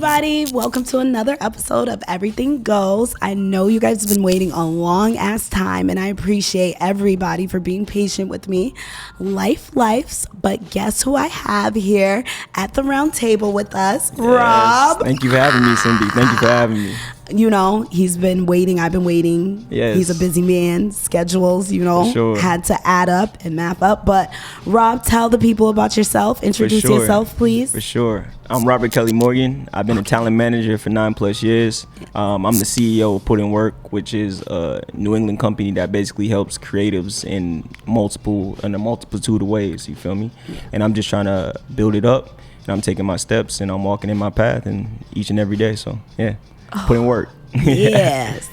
everybody. Welcome to another episode of Everything Goes. I know you guys have been waiting a long ass time, and I appreciate everybody for being patient with me. Life's, but guess who I have here at the round table with us? Yes. Rob. Thank you for having me, Cindy. Thank you for having me. You know, he's been waiting. I've been waiting. Yes. He's a busy man. Schedules, had to add up and map up. But Rob, tell the people about yourself. Introduce yourself, please. For sure. I'm Robert Kelly Morgan. I've been a talent manager for 9+ years. I'm the CEO of Put In Work, which is a New England company that basically helps creatives in a multitude of ways. You feel me? And I'm just trying to build it up. And I'm taking my steps and I'm walking in my path and each and every day. So yeah. Put in work. yes.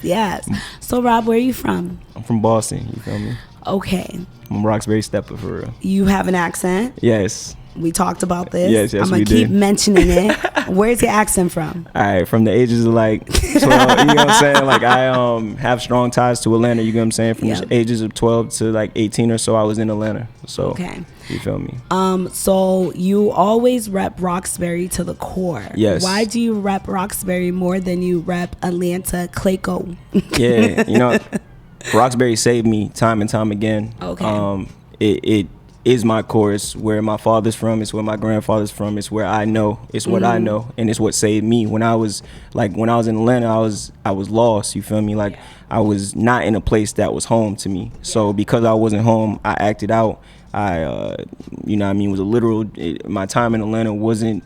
So Rob, where are you from? I'm from Boston, you feel me? Okay. I'm a Roxbury stepper for real. You have an accent? Yes. We talked about this. Yes, I'm going to keep mentioning it. Where's your accent from? All right, from the ages of like 12, you know what I'm saying? Like I have strong ties to Atlanta, you know what I'm saying? From the ages of 12 to like 18 or so, I was in Atlanta. So, okay. You feel me? So you always rep Roxbury to the core. Yes. Why do you rep Roxbury more than you rep Atlanta, Clayco? Yeah, Roxbury saved me time and time again. Okay. It is my core. It's where my father's from. It's where my grandfather's from. It's where I know. It's what I know, and it's what saved me. When I was in Atlanta, I was lost. You feel me? Like I was not in a place that was home to me. So because I wasn't home, I acted out. Was a literal. My time in Atlanta wasn't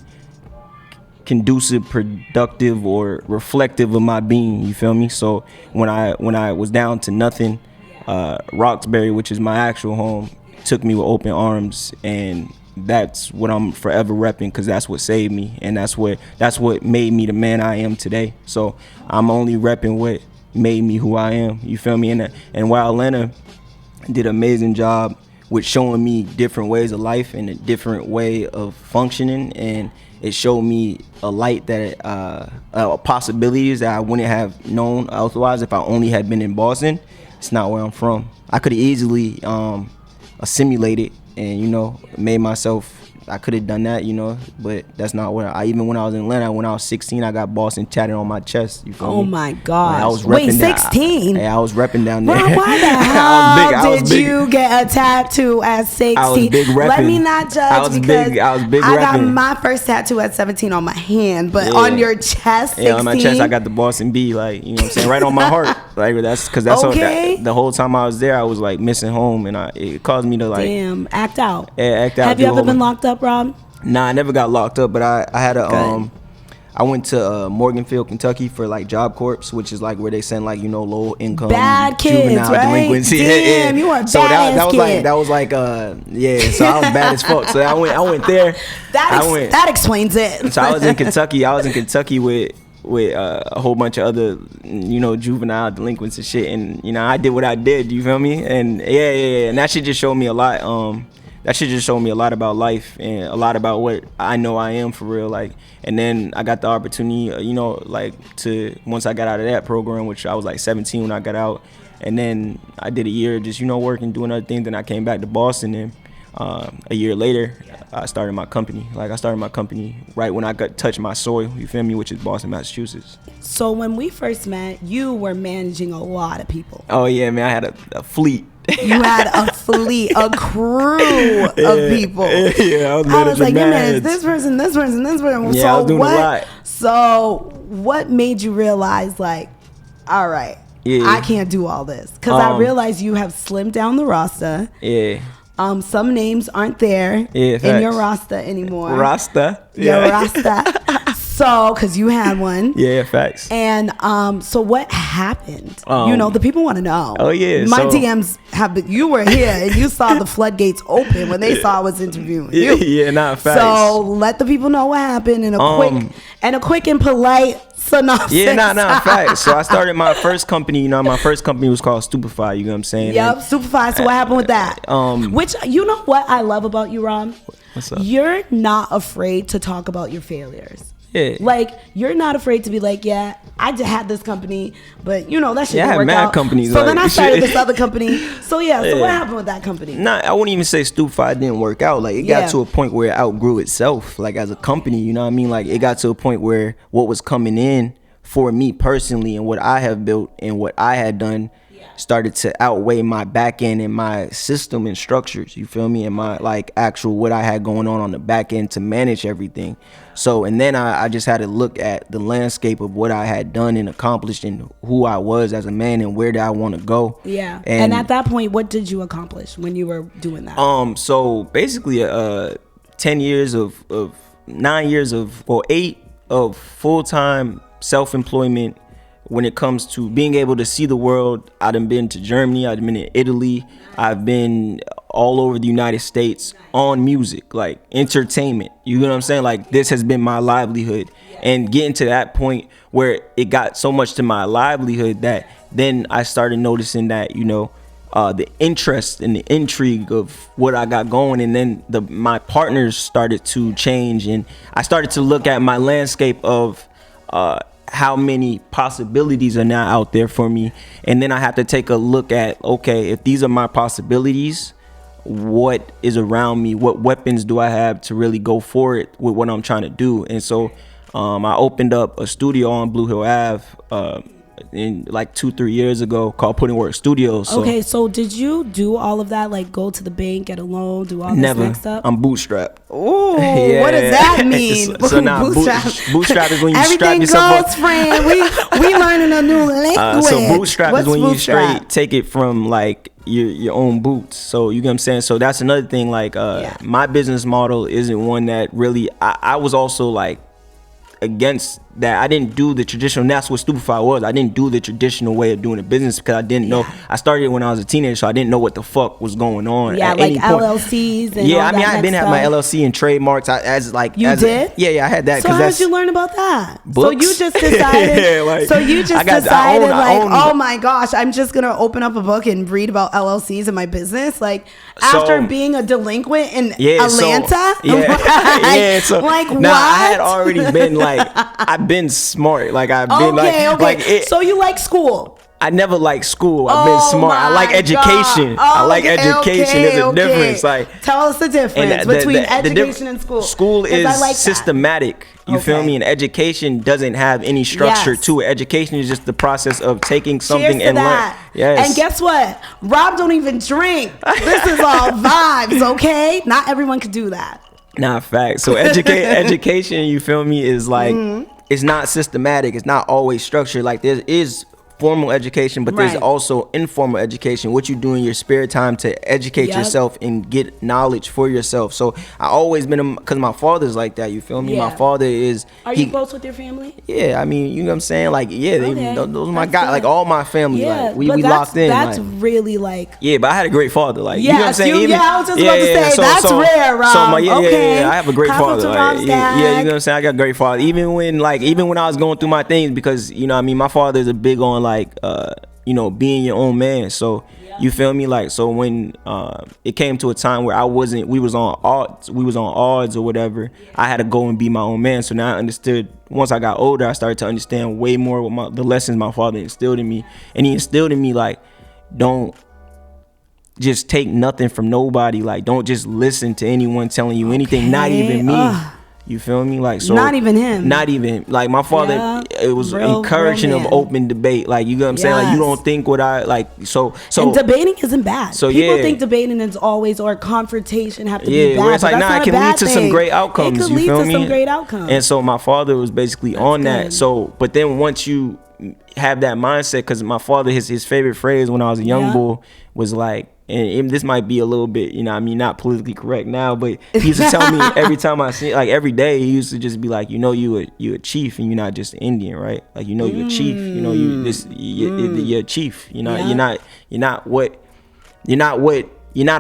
conducive, productive, or reflective of my being. You feel me? So when I was down to nothing, Roxbury, which is my actual home, took me with open arms, and that's what I'm forever repping, because that's what saved me, and that's what made me the man I am today. So I'm only repping what made me who I am. You feel me? And while Atlanta did an amazing job with showing me different ways of life and a different way of functioning, and it showed me a light that possibilities that I wouldn't have known otherwise if I only had been in Boston. It's not where I'm from. I could have easily assimilated and made myself. I could have done that, but that's not what even when I was in Atlanta, when I was 16, I got Boston tatted on my chest. You feel me? Oh my God! I was wait, 16? I was repping down there. Bro, why the hell did you get a tattoo at 16? I was big repping. Let me not judge I was big I got my first tattoo at 17 on my hand, but on your chest, 16? Yeah, on my chest, I got the Boston B, like, you know what I'm saying, right on my heart. Like, that's because that's okay. The whole time I was there, I was like missing home, and it caused me to like act out. Yeah, act out. Have you ever been locked up, Rob? Nah, I never got locked up, but I had I went to Morganfield, Kentucky for like Job Corps, which is like where they send like low income bad kids, juvenile right? delinquents. Damn, you are so bad that was kid. So I was bad as fuck. So I went there. That explains it. So I was in Kentucky with a whole bunch of other juvenile delinquents and shit, and I did what I did. You feel me? And and that shit just showed me a lot. That shit just showed me a lot about life and a lot about what I know I am for real. Like, and then I got the opportunity, to once I got out of that program, which I was like 17 when I got out, and then I did a year just working, doing other things. Then I came back to Boston, and a year later, I started my company. Like, I started my company right when I touched my soil. You feel me? Which is Boston, Massachusetts. So when we first met, you were managing a lot of people. Oh yeah, man, I had a fleet. You had a fleet, a crew of people. Yeah, I was like, you managed this person. Yeah, so I was doing a lot. So what made you realize, like, all right, I can't do all this? Because I realized you have slimmed down the roster. Yeah. Some names aren't there in your roster anymore. Roster? Your roster. So, because you had one. Yeah, facts. And so what happened? The people want to know. Oh, yeah. My DMs have been, you were here and you saw the floodgates open when they saw I was interviewing you. Yeah, not facts. So let the people know what happened in a quick and polite synopsis. Yeah, not facts. So I started my first company. My first company was called Stupefy. You know what I'm saying? Yep, Stupefy. So what happened with that? Which, you know what I love about you, Rob? What's up? You're not afraid to talk about your failures. Yeah. Like, you're not afraid to be like, yeah, I just had this company, but you know, that shit Yeah, I didn't had work mad out. companies, So like, then I started shit. this other company. So so what happened with that company? Nah, I wouldn't even say Stupefy didn't work out. Like, it got to a point where it outgrew itself, like, as a company, you know what I mean? Like, it got to a point where what was coming in for me personally and what I have built and what I had done started to outweigh my back end and my system and structures, you feel me? And my, like, actual what I had going on the back end to manage everything. So, and then I just had to look at the landscape of what I had done and accomplished and who I was as a man and where did I want to go. Yeah. And at that point, what did you accomplish when you were doing that? So basically 10 years of 9 years of, well, 8 of full-time self-employment when it comes to being able to see the world. I've been to Germany, I've been in Italy, I've been all over the United States on music, like entertainment. You know what I'm saying? Like, this has been my livelihood. And getting to that point where it got so much to my livelihood that then I started noticing that, you know, the interest and the intrigue of what I got going, and then my partners started to change, and I started to look at my landscape of how many possibilities are now out there for me. And then I have to take a look at, okay, if these are my possibilities, what is around me? What weapons do I have to really go for it with what I'm trying to do? And so I opened up a studio on Blue Hill Ave in like 2-3 years ago called Putting Work Studios. Okay, so did you do all of that? Like, go to the bank, get a loan, do all this Never. next stuff? I'm bootstrapped. Ooh, what does that mean? So now bootstrap is when you strap yourself Everything up. goes, friend. We learning a new language. So bootstrap is when you bootstrap? straight take it from like your own boots. So you get what I'm saying? So that's another thing. Like my business model isn't one that really, I was also like against that. I didn't do the traditional, and that's what Stupefy was. I didn't do the traditional way of doing a business because I didn't know. I started when I was a teenager, so I didn't know what the fuck was going on. Yeah, at like any point. LLCs and yeah, all I mean, that I didn't have stuff. my LLC and trademarks. You did? I had that. So how did you learn about that? Books. So you just decided. Yeah, like, I own, oh my gosh, I'm just gonna open up a book and read about LLCs in my business. Like, after being a delinquent in Atlanta. So like, what? I had already been like, I've been smart. Like, I've been so you like school? I never liked school. I've been smart. I like education. I like education. There's a difference. Like, tell us the difference between education and school. School is systematic. You feel me? And education doesn't have any structure to it. Education is just the process of taking something and learn. Yes. And guess what? Rob don't even drink. This is all vibes, okay? Not everyone could do that. Nah, fact. So education, you feel me, is like, it's not systematic. It's not always structured. Like, there is formal education, but there's also informal education, what you do in your spare time to educate yourself and get knowledge for yourself. So I always been, because my father's like that, you feel me? My father is... Are you close with your family? Yeah, I mean, you know what I'm saying? Like, those are my guys, like all my family. Like, we locked in. That's like, really like... Yeah, but I had a great father. Like, you know what I'm saying? I was just about to say, that's rare, Rob. So I have a great father. Like, you know what I'm saying? I got a great father. Even when I was going through my things, because, you know what I mean, my father is a big on like, you know, being your own man. So you feel me? Like, so when it came to a time where we was on odds or whatever, I had to go and be my own man. So now I understood. Once I got older, I started to understand way more what the lessons my father instilled in me. And he instilled in me, like, don't just take nothing from nobody. Like, don't just listen to anyone telling you anything, not even me. You feel me? Like, so not even him. Not even like my father. It was encouraging of open debate. Like, you know what I'm saying? Like, you don't think what I like. So and debating isn't bad. So people think debating is always, or confrontation have to be bad. Where it's like, nah, it can lead to some great outcomes. It could lead to some great outcomes. And so my father was basically on that. So, but then once you have that mindset, because my father, his favorite phrase when I was a young boy was like, and this might be a little bit, you know, I mean, not politically correct now, but he used to tell me every time I see, like, every day, he used to just be like, you know, you a chief, and you're not just an Indian, right? Like, you know, you're a chief. You know, you're a chief. You know, you're not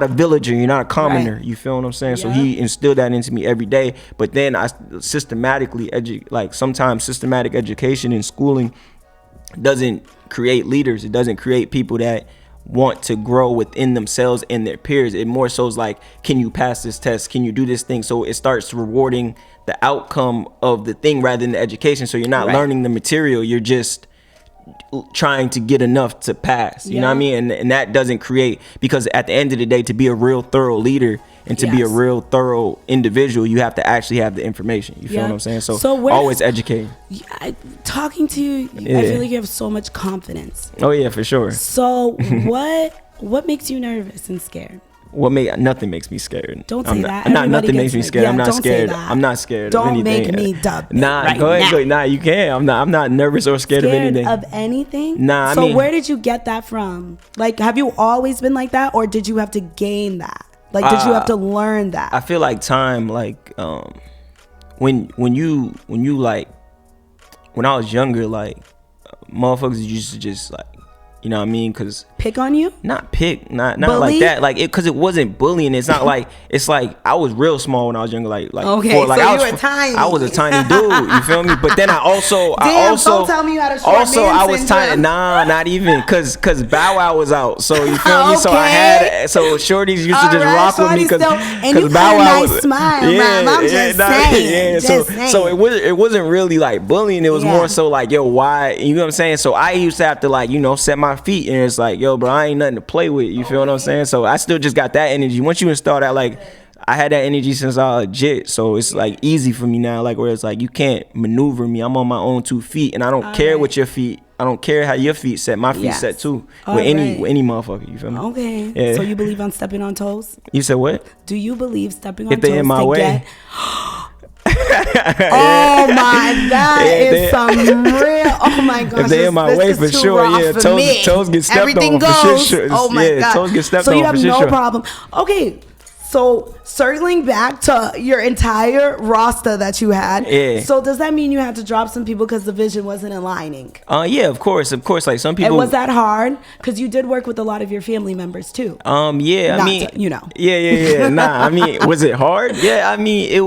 a villager. You're not a commoner. Right. You feel what I'm saying? So he instilled that into me every day. But then I systematically sometimes systematic education and schooling doesn't create leaders. It doesn't create people that want to grow within themselves and their peers. It more so is like, can you pass this test? Can you do this thing? So it starts rewarding the outcome of the thing rather than the education. So you're not learning the material. You're just trying to get enough to pass. You know what I mean? And that doesn't create, because at the end of the day, to be a real thorough leader and to be a real thorough individual, you have to actually have the information. You feel what I'm saying? So always educating. Talking to you, I feel like you have so much confidence. Oh yeah, for sure. So what makes you nervous and scared? Nothing makes me scared. Don't say that. Nothing makes me scared. I'm not scared. I'm not scared of anything. Don't make me dub. Nah, go ahead. Nah, you can't. I'm not nervous or scared of anything. Of anything? Nah, so where did you get that from? Like, have you always been like that, or did you have to gain that? Like, did you have to learn that? I feel like time, like, when you like, when I was younger, like, motherfuckers used to just like, you know what I mean? Cause pick on you? Not like that. Like cause it wasn't bullying. It's not like, it's like I was real small when I was younger. Like okay, so I was tiny. I was a tiny dude. You feel me? But then I also don't tell me you had a short also man I was syndrome. tiny. Nah, not even. Cause Bow Wow was out. So you feel me? So I had shorties used to just rock with me because Bow Wow was smile. I'm just saying. So it wasn't really like bullying. It was more so like, yo, why? You know what I'm saying? So I used to have to like, you know, set my feet, and it's like, yo, bro, I ain't nothing to play with. You feel what I'm saying? So I still just got that energy. Once you install that, like, I had that energy since I was legit. So it's like easy for me now, like where it's like you can't maneuver me. I'm on my own 2 feet, and I don't care what your feet. I don't care how your feet set. My feet set too. With any motherfucker. You feel me? Okay. Yeah. So you believe on stepping on toes? You said what? Do you believe stepping on if they in my way? Oh my, that is some real. Oh my gosh, if they in my way for sure, toes get stepped Everything on goes. for sure. Oh my god, toes get stepped so on you have for no sure. problem. Okay, so circling back to your entire roster that you had. Yeah. So does that mean you had to drop some people because the vision wasn't aligning? Yeah, of course. Like some people. And was that hard? Because you did work with a lot of your family members too. Yeah, I mean, you know. Yeah. Nah, I mean, was it hard? Yeah, I mean, it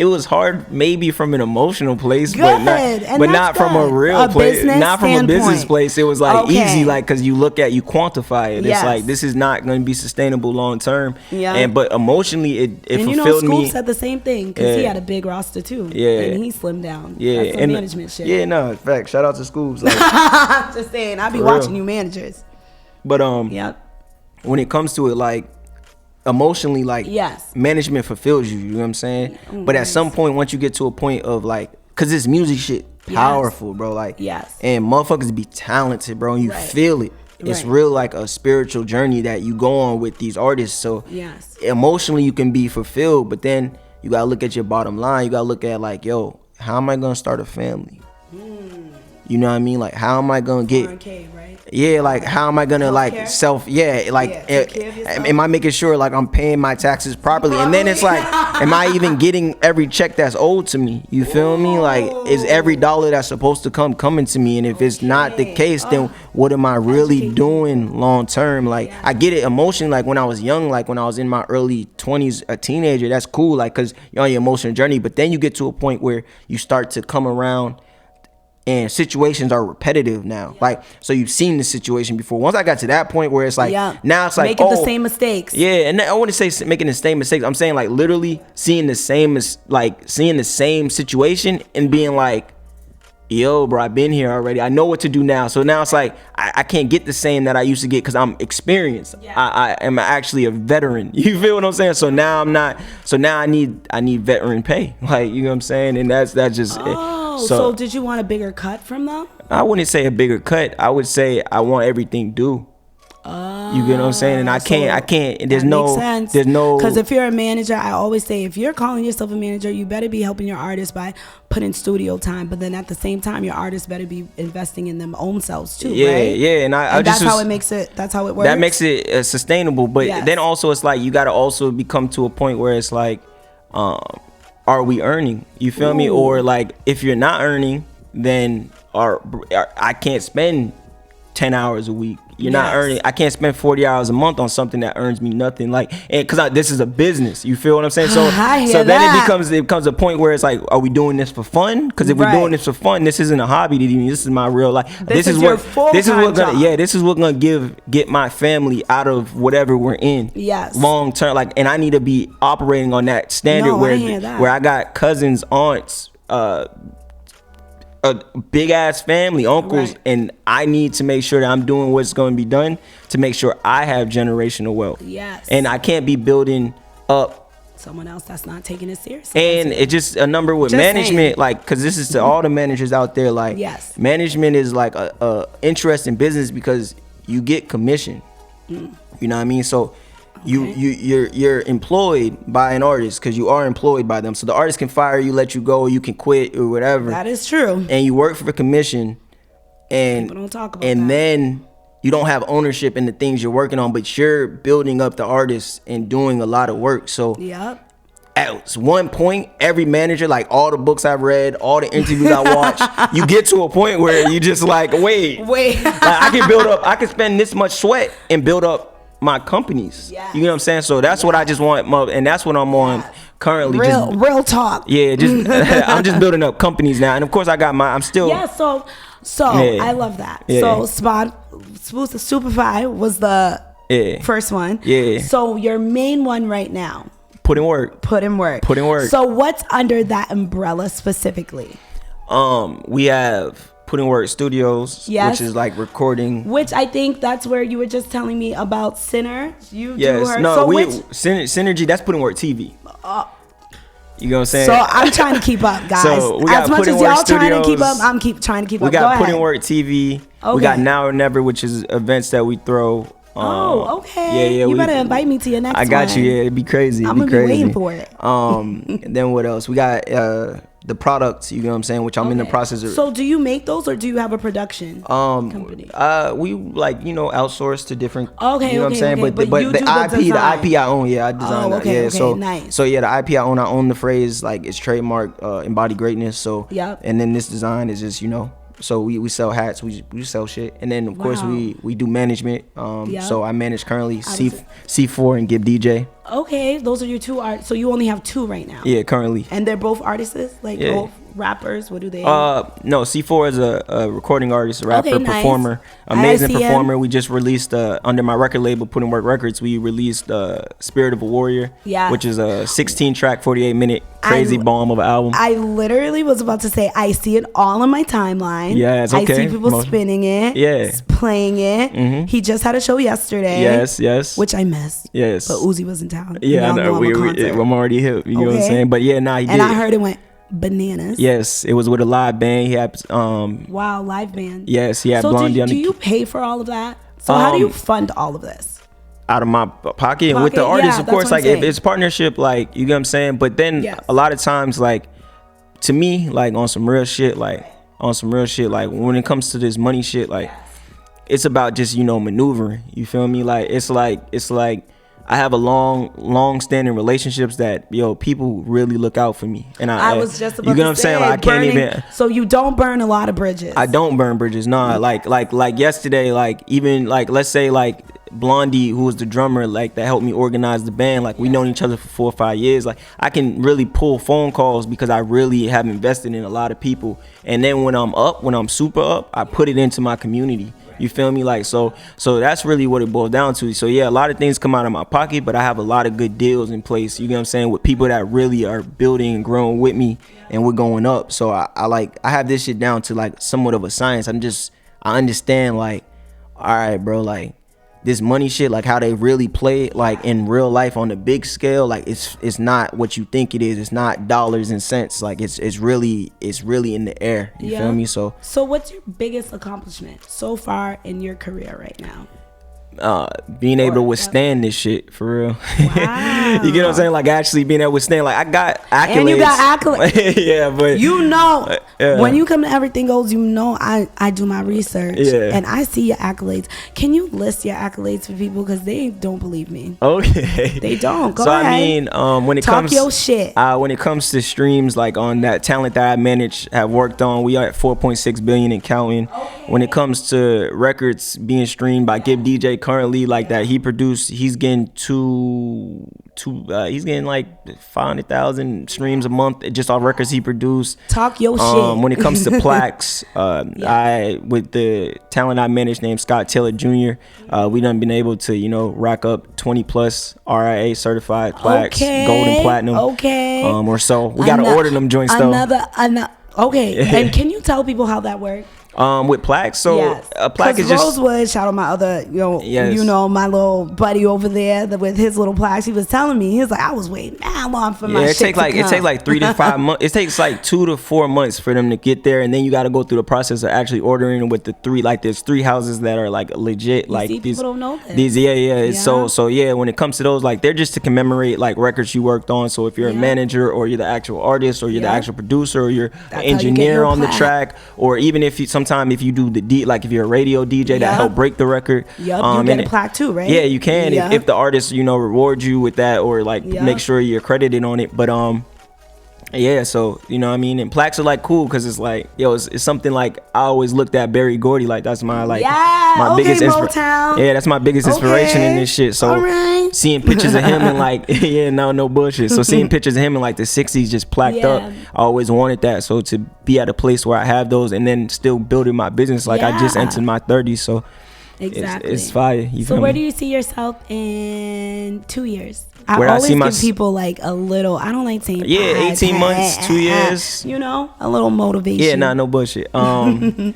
was hard maybe from an emotional place, but not from a real place, not from a business place. It was like easy, like, because you quantify it. It's like, this is not going to be sustainable long term. Yeah. But emotionally, it and fulfilled me. Scoop said the same thing because he had a big roster too. Yeah. And he slimmed down. Yeah. That's some management shit. Yeah, no, in fact, shout out to Scoops. Like, just saying, I be watching you managers. But when it comes to it, like, emotionally, like, management fulfills you, you know what I'm saying? But at some point, once you get to a point of like, cause this music shit powerful, bro, like, and motherfuckers be talented, bro, and you feel it. It's real, like a spiritual journey that you go on with these artists. So emotionally you can be fulfilled, but then you gotta look at your bottom line. You gotta look at like, yo, how am I gonna start a family? You know what I mean? Like, how am I gonna get 401k, right? Yeah, like, how am I gonna like am I making sure like I'm paying my taxes properly? And then it's like, am I even getting every check that's owed to me? You feel me? Like, is every dollar that's supposed to coming to me? And if it's not the case, then what am I really doing long term? Like, I get it emotionally, like when I was young, like when I was in my early 20s, a teenager, that's cool, like, cause you're on your emotional journey. But then you get to a point where you start to come around and situations are repetitive now. Like, so you've seen the situation before. Once I got to that point where it's like, now it's like, making the same mistakes. Yeah, and I wouldn't say making the same mistakes. I'm saying like literally seeing the same situation and being like, yo, bro, I've been here already. I know what to do now. So now it's like, I can't get the same that I used to get because I'm experienced. I am actually a veteran. You feel what I'm saying? So now I'm not. So now I need veteran pay. Like, you know what I'm saying? And that's just it. So did you want a bigger cut from them? I wouldn't say a bigger cut. I would say I want everything due. You get what I'm saying? And I can't. There's no. Because if you're a manager, I always say, if you're calling yourself a manager, you better be helping your artists by putting studio time. But then at the same time, your artists better be investing in them own selves too. Right? Yeah. And that's how it makes it. That's how it works. That makes it sustainable. But then also it's like you got to also become to a point where it's like, are we earning? You feel me? Or like, if you're not earning, then I can't spend 10 hours a week. You're not Yes. earning. I can't spend 40 hours a month on something that earns me nothing. Like, and because this is a business, you feel what I'm saying? So, I hear so then that. it becomes a point where it's like, are we doing this for fun? Because if we're Right. doing this for fun, this isn't a hobby to me. This is my real life. This is your full-time job. This is what gonna get my family out of whatever we're in. Yes. Long term, like, and I need to be operating on that standard No, I hear that. where I got cousins, aunts, a big ass family, uncles, Right. and I need to make sure that I'm doing what's going to be done to make sure I have generational wealth. Yes. And I can't be building up. Someone else that's not taking it seriously. And it's just a number with Just management, saying. like, because this is to all the managers out there. Like, Yes. management is like a interesting business because you get commission. You know what I mean? So you're employed by an artist because you are employed by them. So the artist can fire you, let you go, you can quit or whatever. That is true. And you work for commission, and People don't talk about and that. then you don't have ownership in the things you're working on, but you're building up the artist and doing a lot of work. So Yep. at one point, every manager, like all the books I've read, all the interviews I watched, you get to a point where you just like, wait, Wait. like, I can spend this much sweat and build up my companies. Yes. You know what I'm saying? So that's what I just want, and that's what I'm on currently. Real talk. Yeah, just I'm just building up companies now, and of course I'm still. Yeah, so Yeah. I love that. Yeah. So Superfly was the Yeah. first one. Yeah. So your main one right now, Put in work. Put in Work. Put in Work. So what's under that umbrella specifically? We have Put in Work Studios, Yes. which is like recording. Which I think that's where you were just telling me about Sinner. You do Yes, her. no, So Synergy. That's Put in Work TV. You know what I'm saying? So I'm trying to keep up, guys. So we got As much Put in as Work y'all trying to keep Studios. up, I'm trying to keep We up. got Go Put ahead. in Work TV. We Okay. got Now or Never, which is events that we throw. Oh, okay. You better invite me to your next one. I got you. Yeah, it'd be crazy. I'm It'd be gonna be crazy. waiting for it. And then what else? We got the products. You know what I'm saying? Which I'm in the Okay. process of. So do you make those or do you have a production company? We outsource to different. Okay, you know what I'm okay, saying? okay. But But you the do the IP, the design. IP I own. Yeah, I design. Oh, okay, yeah, okay, so nice. So yeah, the IP I own the phrase, like, it's trademark, embody greatness. So Yep. And then this design is just, so we sell hats, we sell shit, and then of course Wow. we do management. Yep. So I manage currently Obviously. C4 and Give DJ. Okay, those are your two art. So you only have two right now. Yeah, currently. And they're both artists, like Yeah. both rappers. What do they? No, C4 is a recording artist, a rapper, Okay, nice. performer, I amazing see him. performer. We just released under my record label, Put in Work Records. We released Spirit of a Warrior, Yes. which is a 16-track, 48-minute crazy bomb of an album. I literally was about to say I see it all on my timeline. Yeah, it's okay. I see people spinning it. Yeah. Playing it. He just had a show yesterday. Yes. Which I missed. Yes. But Uzi was in town. Yeah, I Y'all know. I'm a concert. I'm already hip. You know what I'm Okay. saying? But yeah, he did. And I heard it went bananas. Yes, it was with a live band. He had Wow, live band. yes, he had So Blondie do on the you pay for all of that? So how do you fund all of this? out of my pocket and with the Pocket, artist, yeah, of that's course, what I'm like if saying. it's partnership, like, you get what I'm saying. But then Yes. a lot of times, like, to me, like, on some real shit, like when it comes to this money shit, like, it's about just, maneuvering. You feel me? Like, it's like I have a long standing relationships that people really look out for me, and I was just about you get to what I'm saying? say, Like, I can't burning- even. So you don't burn a lot of bridges. I don't burn bridges. Nah, like yesterday, like, even like, let's say, like, Blondie, who was the drummer, like, that helped me organize the band, like, we known each other for 4 or 5 years. Like, I can really pull phone calls because I really have invested in a lot of people. And then when I'm super up, I put it into my community. You feel me? Like, so that's really what it boils down to. So yeah, a lot of things come out of my pocket, but I have a lot of good deals in place. You get what I'm saying? With people that really are building and growing with me, and we're going up. So I have this shit down to, like, somewhat of a science. I understand, like, all right, bro, like, this money shit, like, how they really play it, like, in real life on the big scale, like, it's not what you think it is. It's not dollars and cents. Like, it's really in the air. You feel me? So what's your biggest accomplishment so far in your career right now? being able to withstand this shit, for real. Wow. You get what I'm saying? Like, actually being able to withstand, like, I got accolades. And you got accolades. Yeah, but When you come to Everything Goes, you know I do my research. Yeah. And I see your accolades. Can you list your accolades for people? Because they don't believe me. Okay. They don't. Go so ahead. I mean, when it Talk comes your shit. When it comes to streams, like on that talent that I manage, have worked on, we are at 4.6 billion and counting. Okay. When it comes to records being streamed by Gibb DJ currently, like that he produced, he's getting he's getting like 500,000 streams a month just off records he produced. Talk your shit. When it comes to plaques, I with the talent I manage named Scott Taylor Jr., we done been able to rack up 20 plus RIA certified plaques, gold and platinum. Okay. Or so. We gotta order them joints though. Okay. And can you tell people how that works? With plaques, so a plaque is just Rosewood. Shout out my other, my little buddy over there with his little plaques. He was telling me, he was like, I was waiting that long for my shit to come. It takes like 3 to 5 months. It takes like 2 to 4 months for them to get there, and then you got to go through the process of actually ordering with the three. Like there's 3 houses that are like legit. People don't know this. So when it comes to those, like they're just to commemorate like records you worked on. So if you're a manager or you're the actual artist or you're the actual producer or you're an engineer on the track, or even if you if you do like if you're a radio DJ that help break the record, you get a plaque too, right? Yeah, you can if the artist reward you with that or like make sure you're credited on it. But so and plaques are like cool because it's like it's something like I always looked at Berry Gordy, like that's my my biggest Motown. that's my biggest inspiration in this shit. So seeing pictures of him and like no bullshit. So seeing pictures of him in like the 60s just plaqued up, I always wanted that. So to be at a place where I have those and then still building my business, like I just entered my 30s, so exactly it's fire. So where do you see yourself in 2 years? Where I always give people like a little, I don't like saying 18 months, 2 years, a little motivation. No bullshit. In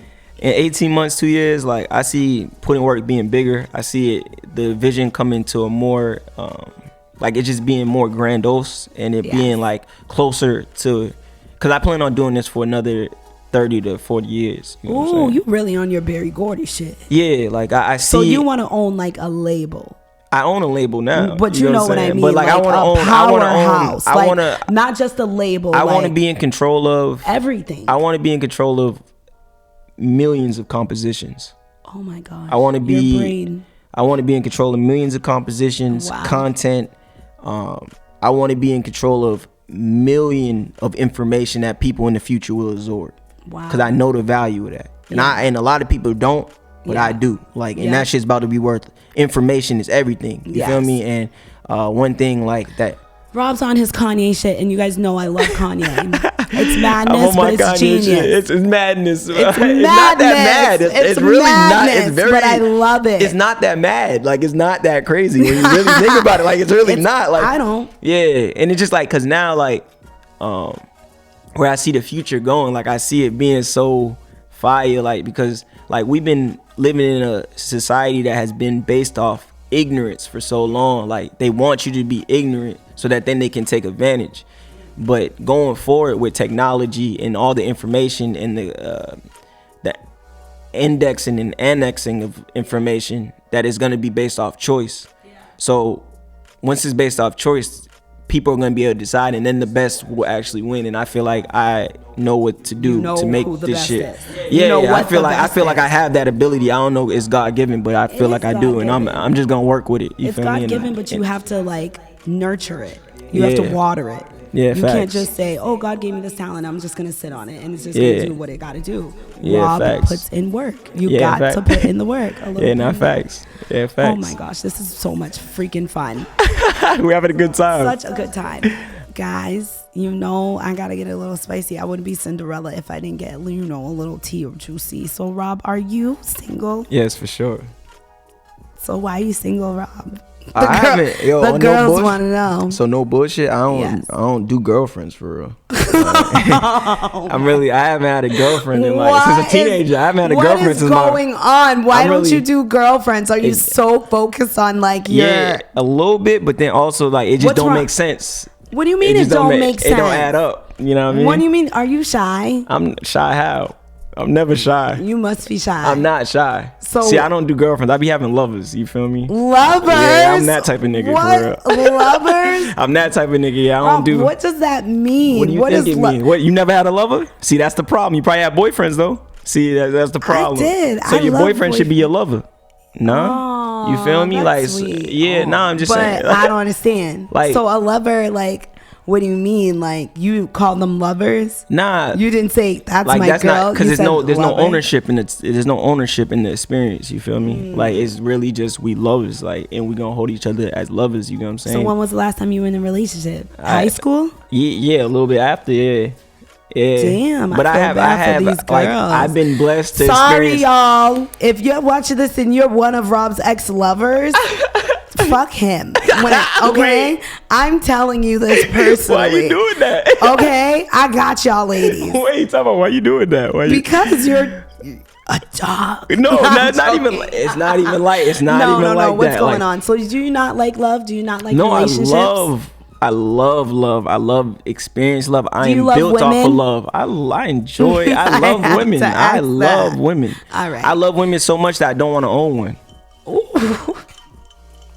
18 months, 2 years, like I see putting work being bigger. I see the vision coming to a more like it just being more grandiose and it being like closer to, because I plan on doing this for another 30 to 40 years. Ooh, you really on your Berry Gordy shit. Yeah, like I see. So you want to own like a label? I own a label now, but you know what I mean. But like I want to own, powerhouse. I want to not just a label. I want to be in control of everything. I want to be in control of millions of compositions. Oh my gosh. I want to be. I want to be in control of millions of compositions, content. I want to be in control of million of information that people in the future will absorb. Wow. Because I know the value of that, and a lot of people don't. But I do, like, and that shit's about to be worth. Information is everything. You feel me? And one thing like that. Rob's on his Kanye shit, and you guys know I love Kanye. It's madness, but it's Kanye genius. It's madness. It's madness. Not that mad. It's really madness, not. It's very. But I love it. It's not that mad. Like it's not that crazy when you really think about it. Like it's really not. Like I don't. Yeah, and it's just like because now like, where I see the future going, like I see it being so fire, like because like we've been living in a society that has been based off ignorance for so long. Like they want you to be ignorant so that then they can take advantage. But going forward with technology and all the information and the indexing and annexing of information, that is going to be based off choice. So once it's based off choice, people are going to be able to decide, and then the best will actually win. And I feel like I know what to do to make this shit. I feel like I have that ability. I don't know it's God given, but I feel like I do, and I'm just gonna work with it. It's God given, but you have to like nurture it. You have to water it. Yeah, you can't just say, "Oh, God gave me this talent. I'm just gonna sit on it and it's just gonna do what it got to do." Rob puts in work. You got to put in the work. Facts. Yeah, facts. Oh my gosh, this is so much freaking fun. We're having a good time. Such a good time, guys. I gotta get a little spicy. I wouldn't be Cinderella if I didn't get a little tea or juicy. So, Rob, are you single? Yes, for sure. So why are you single, Rob? I haven't. The girls want to know. So no bullshit. I don't do girlfriends for real. I haven't had a girlfriend in since a teenager. I haven't had a girlfriend since What is going on? Why don't you do girlfriends? Are you so focused on like your? Yeah, a little bit, but then also like it just don't make sense. What do you mean it don't make sense? It don't add up. You know what I mean? What do you mean? Are you shy? I'm shy how? I'm never shy. You must be shy. I'm not shy. So see, I don't do girlfriends. I be having lovers. You feel me? Lovers. Yeah, I'm that type of nigga. What? For real. Lovers? I'm that type of nigga. Yeah, I don't do. What does that mean? What do you think it means? What, you never had a lover? See, that's the problem. You probably have boyfriends though. See, that's the problem. I did. So your boyfriend should be your lover. No, oh, you feel me? Like, sweet. yeah, nah, I'm just saying. But I don't understand. Like, so a lover, like, what do you mean? Like, you call them lovers? Nah, you didn't say that's like, my that's girl. because there's no lover. ownership in it. There's no ownership in the experience. You feel me? Like, it's really just we lovers. Like, and we gonna hold each other as lovers. You know what I'm saying? So when was the last time you were in a relationship? High school? Yeah, a little bit after. Yeah. Damn, but I have like I've been blessed to experience. Y'all, if you're watching this and you're one of Rob's ex-lovers, fuck him. Okay, I'm telling you this personally. Why you doing that? Okay, I got y'all ladies. Wait, talk about why you doing that? Because you're a dog. No, not even. It's not even like. It's not even like that. What's going on? So do you not like love? Do you not like relationships? I love love. I love experience love. I am built off of love. I enjoy. I love women. I love women. All right. I love women so much that I don't want to own one. Ooh.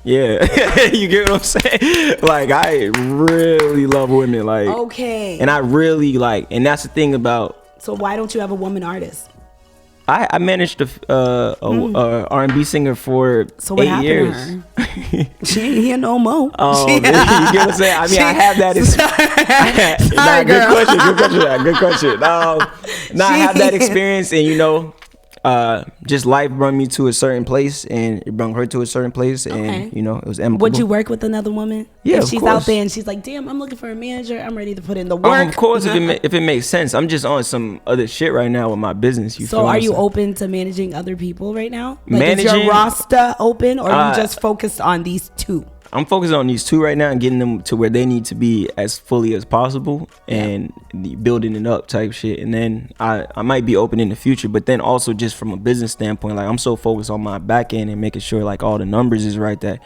Yeah, you get what I'm saying? Like, I really love women. Like, okay. And I really like, and that's the thing about. So why don't you have a woman artist? I managed a R&B singer for 8 years. To her? She ain't here no more. You get what I'm saying? I mean, I have that. Sorry, girl. Good question. I have that experience, and just life brought me to a certain place, and it brought her to a certain place, and it was amicable. Would you work with another woman? Yeah, if she's out there and she's like, "Damn, I'm looking for a manager. I'm ready to put in the work." Of course, if it makes sense. I'm just on some other shit right now with my business. So, are you open to managing other people right now? Like, managing, is your roster open, or are you just focused on these two? I'm focused on these two right now and getting them to where they need to be as fully as possible and building it up type shit. And then I might be open in the future, but then also just from a business standpoint, like, I'm so focused on my back end and making sure like all the numbers is right that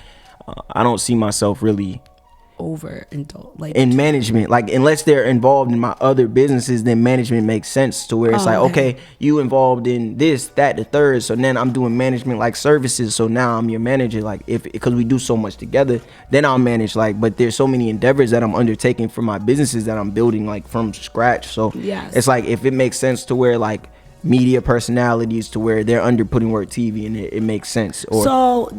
I don't see myself really in management. Like, unless they're involved in my other businesses, then management makes sense to where it's okay, you involved in this, that, the third, so then I'm doing management like services, so now I'm your manager. Like, because we do so much together, then I'll manage. Like, but there's so many endeavors that I'm undertaking for my businesses that I'm building like from scratch. So it's like, if it makes sense to where like media personalities to where they're under Putting Work TV and it makes sense. So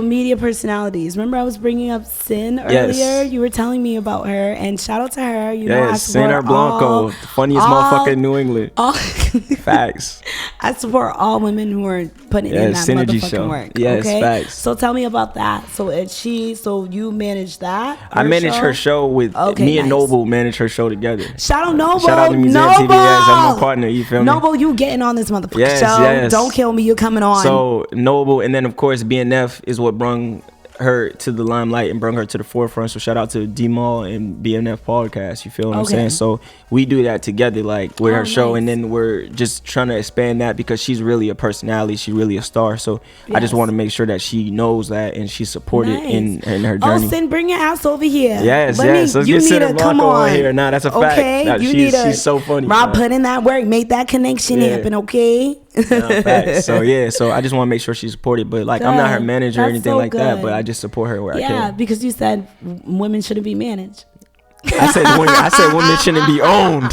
media personalities. Remember I was bringing up Sin earlier? Yes. You were telling me about her, and shout out to her. Sin or Blanco, the funniest motherfucker in New England. Facts. I support all women who are putting in that motherfucking work. Yes, facts. So tell me about that. So you manage that? I manage her show with me and Noble manage her show together. Shout out Noble. Shout out to Museum TV. Yes, I'm my partner. You feel me? Noble, you getting on this motherfucker show. Yes. Don't kill me. You're coming on. So Noble, and then of course BNF is what brung her to the limelight and brought her to the forefront. So shout out to D-Mall and BNF podcast. You feel what I'm saying? So we do that together, like with her show, and then we're just trying to expand that because she's really a personality. She's really a star. So I just want to make sure that she knows that and she's supported in her journey. Sin, bring your ass over here. Yes. Let's get Sin Blanco on here. Nah, that's a fact. Nah, she's so funny. Rob, put in that work, make that connection happen. Okay. So I just want to make sure she's supported, but like, I'm not her manager or anything like that, but I just support her where I can. Yeah, because you said women shouldn't be managed. I said women shouldn't be owned,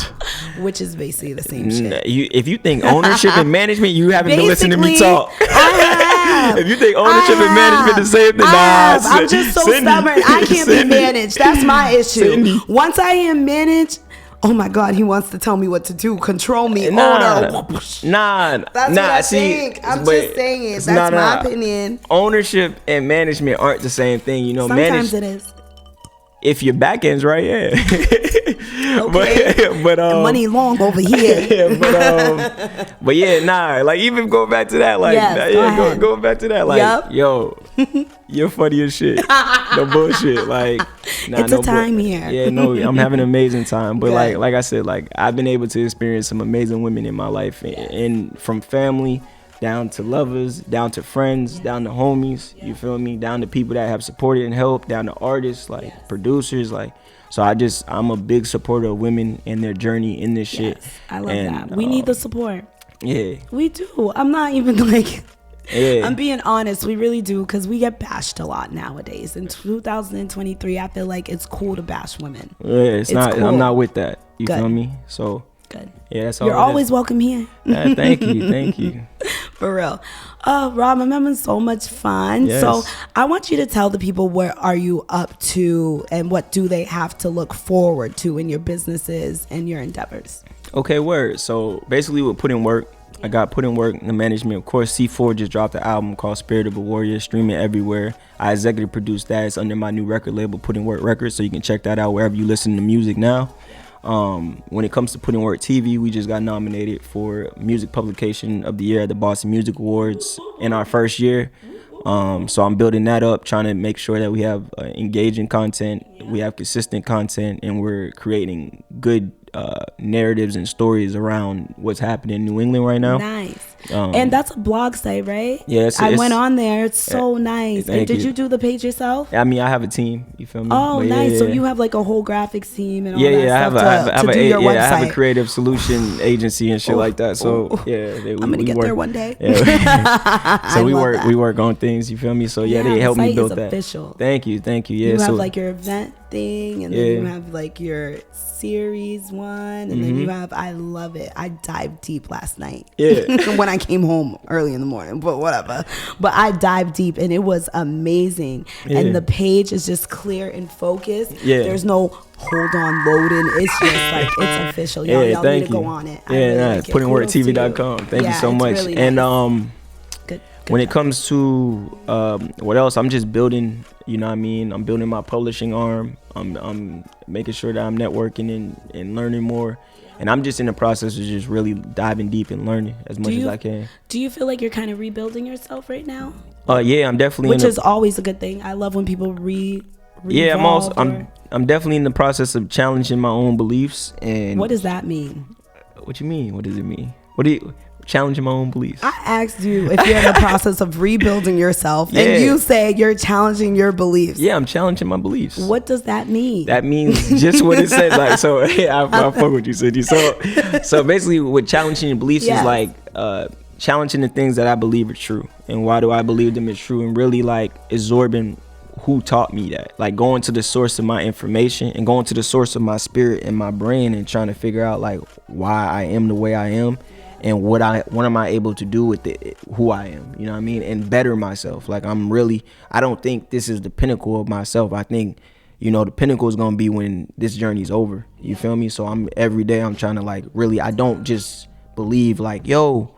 which is basically the same shit. If you think ownership and management, you haven't been listening to me talk. If you think ownership and management the same thing, I'm just so stubborn. I can't be managed. That's my issue. Once I am managed, oh my God, he wants to tell me what to do, control me. Nah. That's what I think. I'm just saying it. That's my opinion. Ownership and management aren't the same thing. Sometimes it is. If your back end's right, yeah. Okay. but money long over here. But yeah, nah. Like, even go back to that. Like, go back to that. Like, yo, you're funny as shit. No bullshit. Like, it's a time here. Yeah, no, I'm having an amazing time. But like I said, like, I've been able to experience some amazing women in my life, and from family down to lovers, down to friends, down to homies, you feel me? Down to people that have supported and helped, down to artists, like producers, like. So I'm a big supporter of women and their journey in this shit. I love that. We need the support. Yeah. We do. I'm not even like, Yeah. I'm being honest. We really do, because we get bashed a lot nowadays. In 2023, I feel like it's cool to bash women. Yeah, it's not. cool. I'm not with that. You Good. feel me? So Good. yeah, that's all. You're always welcome here. Thank you. Thank you. For real. Rob, I'm having so much fun. Yes. So I want you to tell the people, what are you up to and what do they have to look forward to in your businesses and your endeavors? Okay, word. So basically, with Put in Work, I got Put in Work in the management. Of course, C4 just dropped an album called Spirit of a Warrior, streaming everywhere. I executive produced that. It's under my new record label, Put in Work Records, so you can check that out wherever you listen to music now. When it comes to Put in Work TV, we just got nominated for Music Publication of the Year at the Boston Music Awards in our first year. So I'm building that up, trying to make sure that we have engaging content, we have consistent content, and we're creating good narratives and stories around what's happening in New England right now. Nice. And that's a blog site, right? Yeah, I went on there. It's so nice. And did you do the page yourself? I mean, I have a team. You feel me? Oh, but nice. Yeah. So you have like a whole graphics team and all yeah, that yeah. stuff to do your website. I have a creative solution agency and shit like that. So I'm gonna get there one day. Yeah. So we work on things. You feel me? So yeah, they help me build that. Official. Thank you. Yeah. You have like your event thing, and then you have like your series one, and then you have, I love it. I dived deep last night. Yeah. When I came home early in the morning, but whatever. But I dived deep and it was amazing. Yeah. And the page is just clear and focused. Yeah. There's no hold on loading. It's just like, it's official. Y'all need to go on it. Yeah, PutInWorkTV.com. Thank you so much. Really and nice. Good. When it comes to what else, I'm just building, you know what I mean? I'm building my publishing arm. I'm making sure that I'm networking and learning more. And I'm just in the process of just really diving deep and learning as much as I can. Do you feel like you're kind of rebuilding yourself right now? Yeah, I'm definitely. Which is always a good thing. I love when people Yeah, I'm definitely in the process of challenging my own beliefs. And what does that mean? What you mean? What does it mean? Challenging my own beliefs. I asked you if you're in the process of rebuilding yourself, and you say you're challenging your beliefs. Yeah, I'm challenging my beliefs. What does that mean? That means just what it said. Like, so yeah, I fuck with you, Cindy. So basically, with challenging your beliefs is like challenging the things that I believe are true, and why do I believe them is true, and really like absorbing who taught me that. Like going to the source of my information and going to the source of my spirit and my brain, and trying to figure out like why I am the way I am. And what am I able to do with it, who I am, you know what I mean, and better myself. Like I don't think this is the pinnacle of myself. I think, you know, the pinnacle is gonna be when this journey's over. You feel me? So every day I'm trying to like really, I don't just believe like, yo,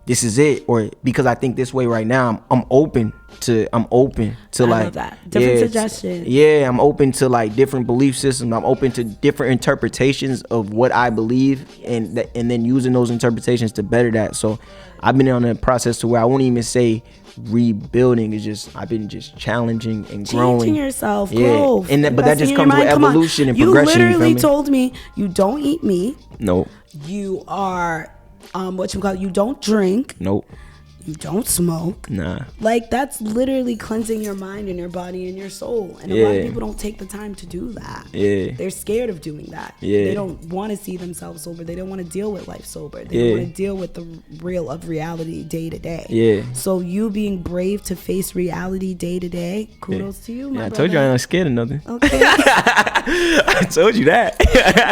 this is it, or because I think this way right now. I'm open to I like love that. Different suggestions. Yeah, I'm open to like different belief systems. I'm open to different interpretations of what I believe, and then using those interpretations to better that. So I've been on a process to where I won't even say rebuilding. It's just I've been just challenging and growing. Changing yourself, growth. And but that just comes with evolution and progression. You literally told me you don't eat meat. Nope. You are you don't drink. Nope. You don't smoke. Nah. Like that's literally cleansing your mind and your body and your soul. And a lot of people don't take the time to do that. Yeah. They're scared of doing that. Yeah. They don't want to see themselves sober. They don't want to deal with life sober. They don't want to deal with the real of reality day to day. Yeah. So you being brave to face reality day to day, kudos to you, my brother. I told you I ain't scared of nothing. Okay. I told you that.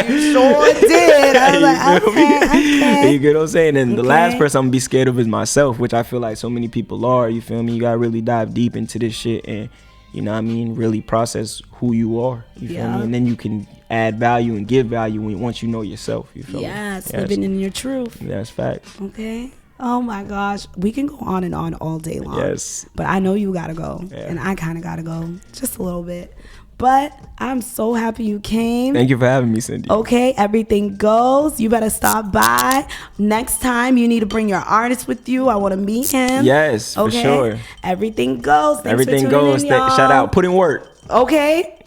You sure did. I was like, okay. You get what I'm saying? And the last person I'm gonna be scared of is myself, which I feel like so many people are. You feel me? You gotta really dive deep into this shit and, you know what I mean, really process who you are. You feel me? And then you can add value and give value once you know yourself. You feel me? Yes, living in your truth. That's facts. Okay. Oh my gosh, we can go on and on all day long. Yes. But I know you gotta go, and I kind of gotta go just a little bit. But I'm so happy you came. Thank you for having me, Cindy. Okay, everything goes. You better stop by. Next time, you need to bring your artist with you. I want to meet him. Yes, for sure. Everything goes. Thanks everything for tuning goes. in, y'all. Shout out. Put in work. Okay.